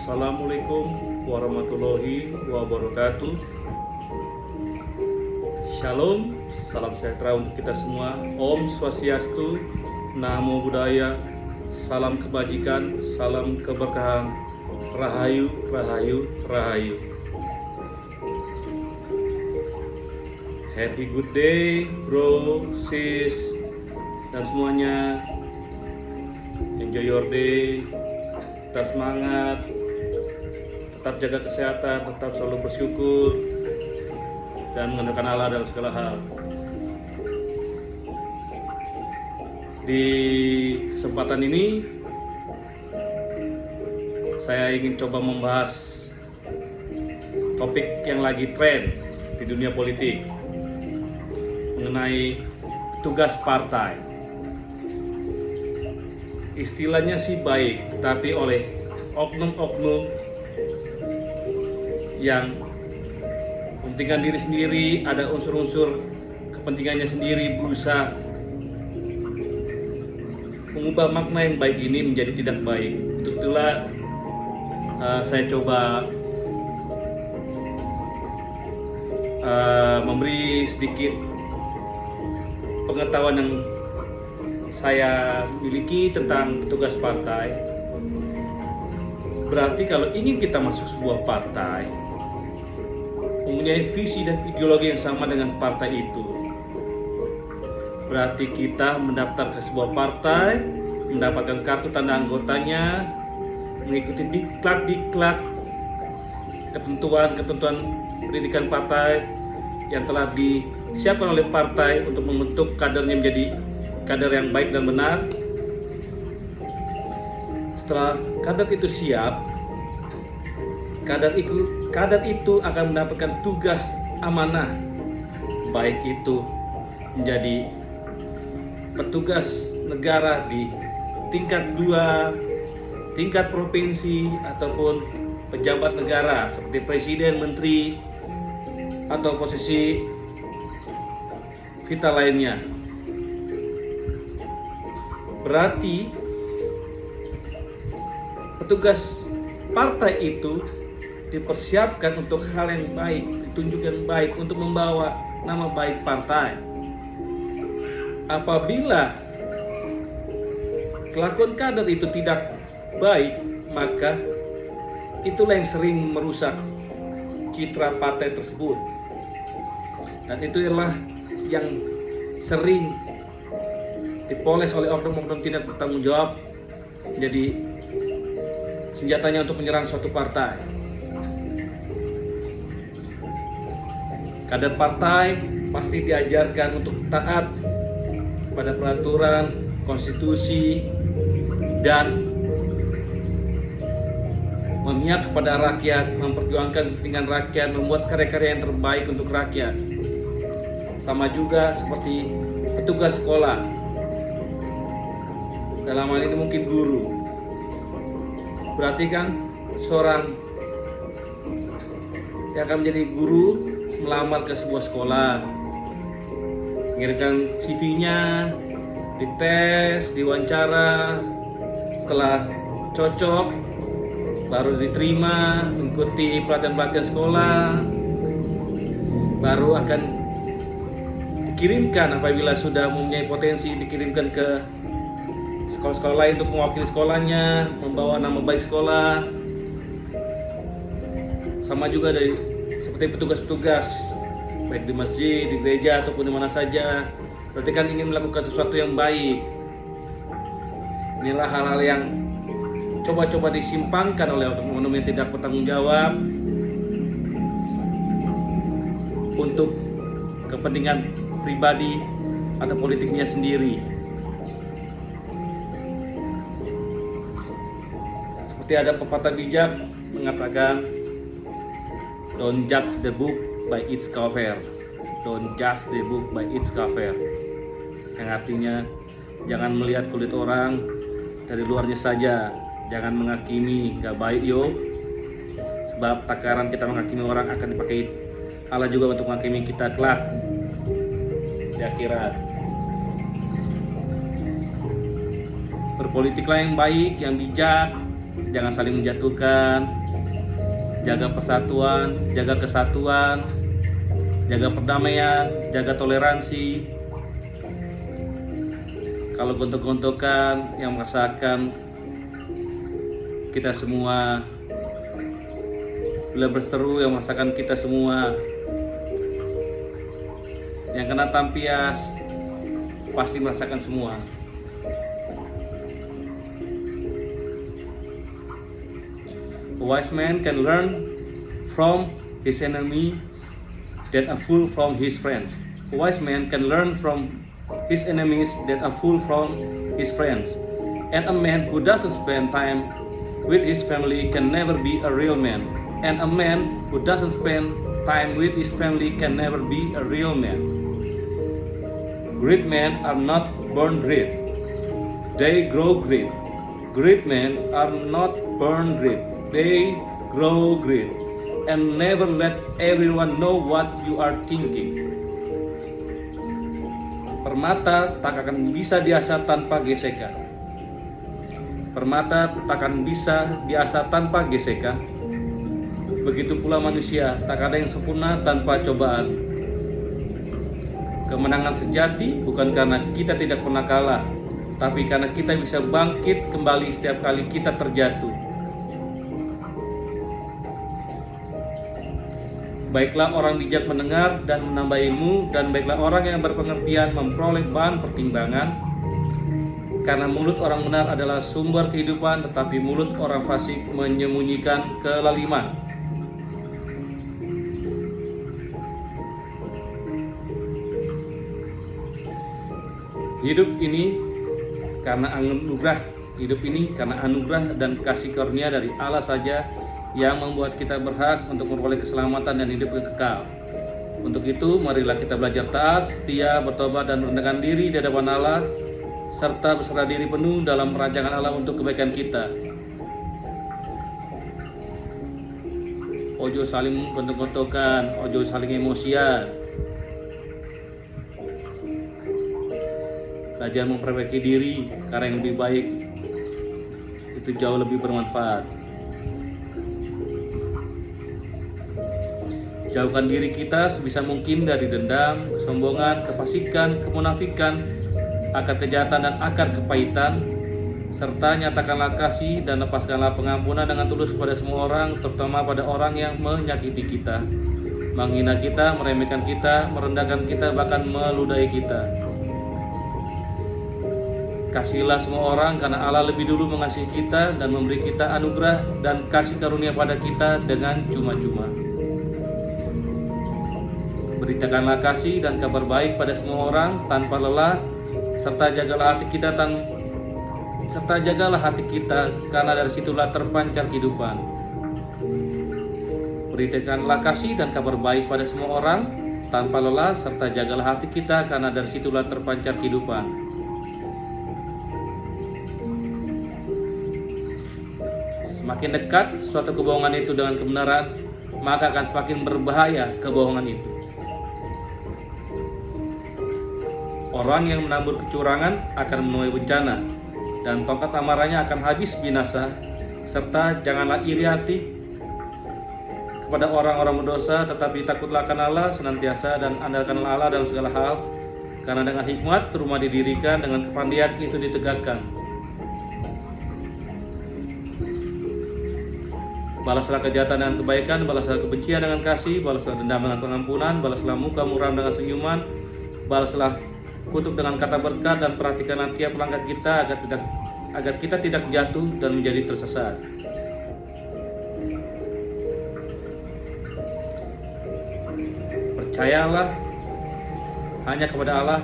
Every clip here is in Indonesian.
Assalamualaikum warahmatullahi wabarakatuh. Shalom, salam sejahtera untuk kita semua. Om Swastiastu, Namo Buddhaya, salam kebajikan, salam keberkahan. Rahayu, Rahayu, Rahayu. Happy good day, bro, sis, dan semuanya. Enjoy your day. Tetap semangat, tetap jaga kesehatan, tetap selalu bersyukur dan mengandalkan Allah dalam segala hal. Di kesempatan ini saya ingin coba membahas topik yang lagi tren di dunia politik mengenai tugas partai. Istilahnya sih baik, tapi oleh oknum-oknum yang kepentingan diri sendiri, ada unsur-unsur kepentingannya sendiri, berusaha mengubah makna yang baik ini menjadi tidak baik. Untuk itulah saya coba memberi sedikit pengetahuan yang saya miliki tentang petugas partai. Berarti kalau ingin kita masuk sebuah partai, mempunyai visi dan ideologi yang sama dengan partai itu, berarti kita mendaftar ke sebuah partai, mendapatkan kartu tanda anggotanya, mengikuti diklat-diklat ketentuan pendidikan partai yang telah disiapkan oleh partai untuk membentuk kadernya menjadi kader yang baik dan benar. Setelah kader itu siap, kader itu akan mendapatkan tugas amanah, baik itu menjadi petugas negara di tingkat 2, tingkat provinsi, ataupun pejabat negara seperti presiden, menteri, atau posisi vital lainnya. Berarti petugas partai itu dipersiapkan untuk hal yang baik, ditunjuk yang baik untuk membawa nama baik partai. Apabila kelakuan kader itu tidak baik, maka itulah yang sering merusak citra partai tersebut. Dan itu adalah yang sering dipoles oleh oknum-oknum tidak bertanggung jawab, jadi senjatanya untuk menyerang suatu partai. Kader partai pasti diajarkan untuk taat pada peraturan, konstitusi, dan memihak kepada rakyat, memperjuangkan kepentingan rakyat, membuat karya-karya yang terbaik untuk rakyat. Sama juga seperti petugas sekolah, dalam hal ini mungkin guru. Berarti kan seorang yang akan menjadi guru melamar ke sebuah sekolah, mengirimkan CV-nya, dites, diwawancara. Setelah cocok, baru diterima, mengikuti pelatihan-pelatihan sekolah, baru akan dikirimkan apabila sudah mempunyai potensi, dikirimkan ke sekolah-sekolah lain untuk mewakili sekolahnya, membawa nama baik sekolah. Sama juga dari seperti petugas-petugas baik di masjid, di gereja, ataupun di mana saja. Berarti kan ingin melakukan sesuatu yang baik. Inilah hal-hal yang coba-coba disimpangkan oleh oknum yang tidak bertanggung jawab untuk kepentingan pribadi atau politiknya sendiri. Seperti ada pepatah bijak mengatakan, don't judge the book by its cover. Don't judge the book by its cover. Yang artinya, jangan melihat kulit orang dari luarnya saja. Jangan menghakimi, gak baik yo. Sebab takaran kita menghakimi orang akan dipakai Allah juga untuk menghakimi kita kelak di akhirat. Berpolitiklah yang baik, yang bijak, jangan saling menjatuhkan, jaga persatuan, jaga kesatuan, jaga perdamaian, jaga toleransi. Kalau gontok-gontokan yang merasakan kita semua, bila berseteru yang merasakan kita semua, yang kena tampias pasti merasakan semua. A wise man can learn from his enemies that a fool from his friends. A wise man can learn from his enemies that a fool from his friends. And a man who doesn't spend time with his family can never be a real man. And a man who doesn't spend time with his family can never be a real man. Great men are not born great. They grow great. Great men are not born great. They grow great. And never let everyone know what you are thinking. Permata tak akan bisa diasah tanpa gesekan. Permata tak akan bisa diasah tanpa gesekan. Begitu pula manusia, tak ada yang sempurna tanpa cobaan. Kemenangan sejati bukan karena kita tidak pernah kalah, tapi karena kita bisa bangkit kembali setiap kali kita terjatuh. Baiklah orang bijak mendengar dan menambah ilmu, dan baiklah orang yang berpengertian memperoleh bahan pertimbangan. Karena mulut orang benar adalah sumber kehidupan, tetapi mulut orang fasik menyembunyikan kelaliman. Hidup ini karena anugerah dan kasih karunia dari Allah saja yang membuat kita berhak untuk memperoleh keselamatan dan hidup kekal. Untuk itu, marilah kita belajar taat, setia, bertobat, dan merendahkan diri di hadapan Allah, serta berserah diri penuh dalam perancangan Allah untuk kebaikan kita. Ojo saling gontok-gontokan, ojo saling emosian. Belajar memperbaiki diri, karena yang lebih baik itu jauh lebih bermanfaat. Jauhkan diri kita sebisa mungkin dari dendam, kesombongan, kefasikan, kemunafikan, akar kejahatan dan akar kepahitan, serta nyatakanlah kasih dan lepaskanlah pengampunan dengan tulus kepada semua orang, terutama pada orang yang menyakiti kita, menghina kita, meremehkan kita, merendahkan kita, bahkan meludahi kita. Kasihilah semua orang karena Allah lebih dulu mengasihi kita dan memberi kita anugerah dan kasih karunia pada kita dengan cuma-cuma. Beritakanlah kasih dan kabar baik pada semua orang tanpa lelah, serta jagalah hati kita karena dari situlah terpancar kehidupan. Beritakanlah kasih dan kabar baik pada semua orang tanpa lelah, serta jagalah hati kita karena dari situlah terpancar kehidupan. Semakin dekat suatu kebohongan itu dengan kebenaran, maka akan semakin berbahaya kebohongan itu. Orang yang menabur kecurangan akan menuai bencana, dan tongkat amarahnya akan habis binasa. Serta janganlah iri hati kepada orang-orang berdosa, tetapi takutlah akan Allah senantiasa dan andalkanlah Allah dalam segala hal. Karena dengan hikmat rumah didirikan, dengan kepandaian itu ditegakkan. Balaslah kejahatan dengan kebaikan, balaslah kebencian dengan kasih, balaslah dendam dengan pengampunan, balaslah muka muram dengan senyuman, balaslah kutuk dengan kata berkat, dan perhatikanlah tiap langkah kita agar kita tidak jatuh dan menjadi tersesat. Percayalah hanya kepada Allah,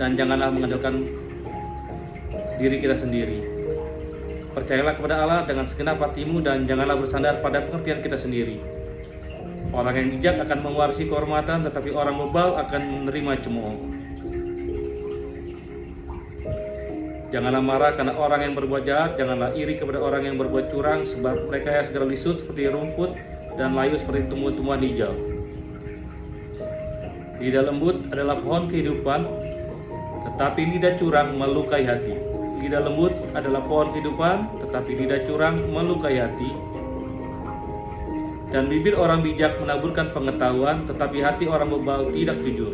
dan janganlah mengandalkan diri kita sendiri. Percayalah kepada Allah dengan segenap hatimu, dan janganlah bersandar pada pengertian kita sendiri. Orang yang bijak akan mewarisi kehormatan, tetapi orang bebal akan menerima cemooh. Janganlah marah karena orang yang berbuat jahat, janganlah iri kepada orang yang berbuat curang, sebab mereka yang segera lisut seperti rumput dan layu seperti tumbuh-tumbuhan hijau. Lidah lembut adalah pohon kehidupan, tetapi lidah curang melukai hati. Lidah lembut adalah pohon kehidupan, tetapi lidah curang melukai hati. Dan bibir orang bijak menaburkan pengetahuan, tetapi hati orang bebal tidak jujur.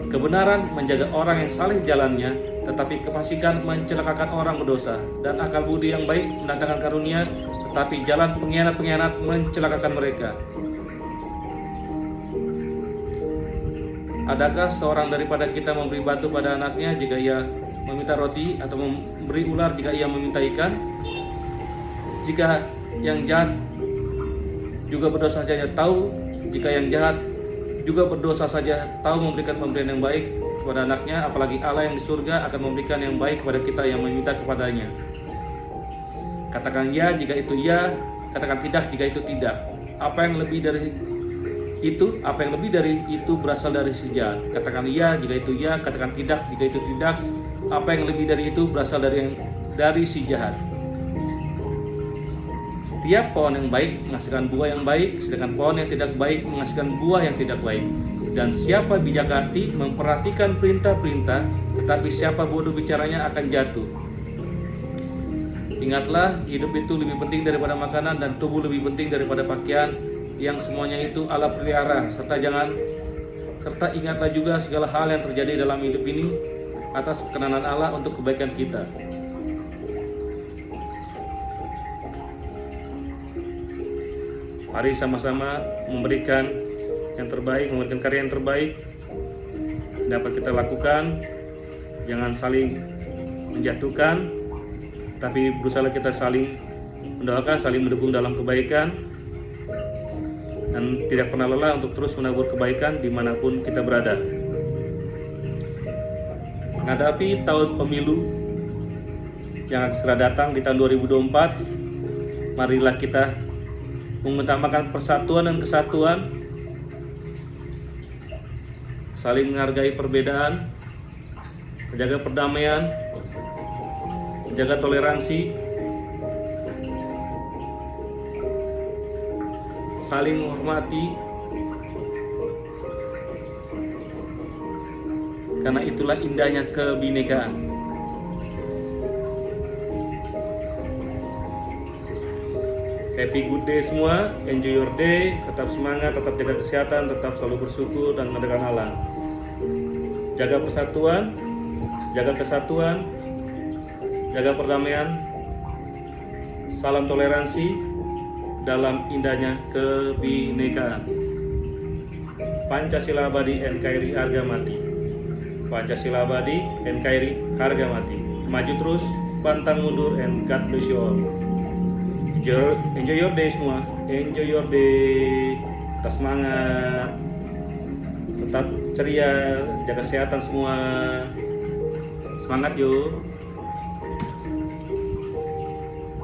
Kebenaran menjaga orang yang saleh jalannya, tetapi kefasikan mencelakakan orang berdosa. Dan akal budi yang baik mendatangkan karunia, tetapi jalan pengkhianat-pengkhianat mencelakakan mereka. Adakah seorang daripada kita memberi batu pada anaknya jika ia meminta roti, atau memberi ular jika ia meminta ikan? Jika yang jahat juga berdosa saja tahu, jika yang jahat juga berdosa saja tahu memberikan pemberian yang baik kepada anaknya, apalagi Allah yang di surga akan memberikan yang baik kepada kita yang meminta kepadanya. Katakan ya jika itu ya, katakan tidak jika itu tidak. Apa yang lebih dari itu berasal dari si jahat. Katakan iya jika itu ya, katakan tidak jika itu tidak. Apa yang lebih dari itu berasal dari si jahat. Setiap pohon yang baik menghasilkan buah yang baik, sedangkan pohon yang tidak baik menghasilkan buah yang tidak baik. Dan siapa bijak hati memperhatikan perintah-perintah, tetapi siapa bodoh bicaranya akan jatuh. Ingatlah, hidup itu lebih penting daripada makanan, dan tubuh lebih penting daripada pakaian, yang semuanya itu Allah pelihara. Serta ingatlah juga segala hal yang terjadi dalam hidup ini atas perkenanan Allah untuk kebaikan kita. Mari sama-sama memberikan yang terbaik, memberikan karya yang terbaik dapat kita lakukan. Jangan saling menjatuhkan, tapi berusaha kita saling mendoakan, saling mendukung dalam kebaikan, dan tidak pernah lelah untuk terus menabur kebaikan dimanapun kita berada. Menghadapi tahun pemilu yang akan segera datang di tahun 2024, marilah kita mengutamakan persatuan dan kesatuan, saling menghargai perbedaan, menjaga perdamaian, menjaga toleransi, saling menghormati, karena itulah indahnya kebinekaan. Happy good day semua, enjoy your day, tetap semangat, tetap jaga kesehatan, tetap selalu bersyukur dan mengandalkan Allah. Jaga persatuan, jaga kesatuan, jaga perdamaian, salam toleransi dalam indahnya kebinekaan. Pancasila abadi, NKRI harga mati. Pancasila abadi, NKRI harga mati. Maju terus, pantang mundur, and God bless you all. Enjoy your day semua, enjoy your day, tetap semangat, tetap ceria, jaga kesehatan semua, semangat yuk.